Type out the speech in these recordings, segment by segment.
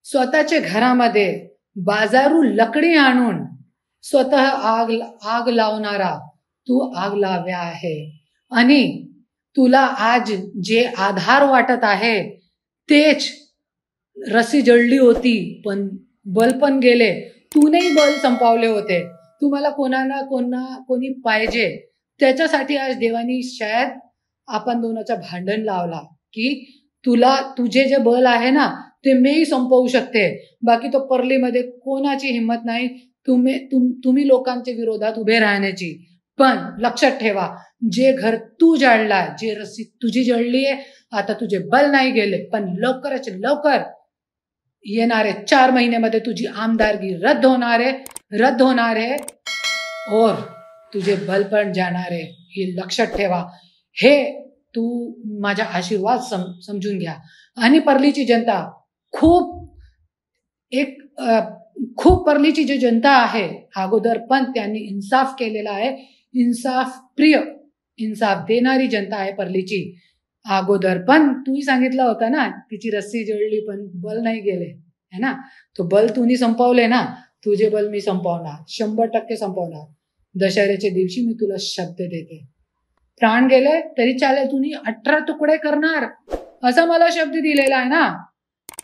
स्वतःच्या घरामध्ये बाजारू लकडी आणून स्वतः आग लावणारा तू आग लाव्या आहे. आणि तुला आज जे आधार वाटत आहे तेच रस्सी जळली होती, पण बल पण गेले. तूनेही बल संपवले होते. तुम्हाला कोणी पाहिजे त्याच्यासाठी आज देवानी शायद आपण दोनाचं भांडण लावला की तुझे जे बल आहे ना ते मीही संपवू शकते. बाकी तो परलीमध्ये कोणाची हिंमत नाही तुम्ही लोकांच्या विरोधात उभे राहण्याची. पण लक्षात ठेवा, जे घर तू जाळला, जे रस्सी तुझी जळली आहे, आता तुझे बल नाही गेले, पण लवकरच लवकर येणारे 4 महिन्यामध्ये तुझी आमदारगी रद्द होणार आहे और तुझे बल पण जाणार आहे. हे लक्षात ठेवा. हे तू माझा आशीर्वाद समजून घ्या. आणि परलीची जनता खूप परलीची जी जनता आहे अगोदर पण त्यांनी इन्साफ केलेला आहे. इन्साफ देणारी जनता आहे परलीची. अगोदर पण तूही सांगितलं होतं ना, तिची रस्सी जळली पण बल नाही गेले, है ना. तो बल तुम्ही संपवले ना, तुझे बल मी संपवणार, 100% संपवणार. दशहऱ्याच्या दिवशी मी तुला शब्द देते. प्राण गेले तरी चालेल, तुम्ही 18 तुकडे करणार असा मला शब्द दिलेला आहे ना.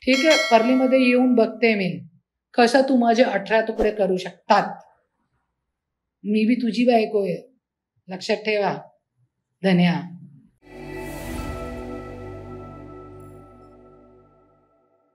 ठीक आहे, परलीमध्ये येऊन बघते मी कसं तू माझे 18 तुकडे करू शकतात. मी बी तुझी बायको आहे, लक्षात ठेवा. धन्यवाद.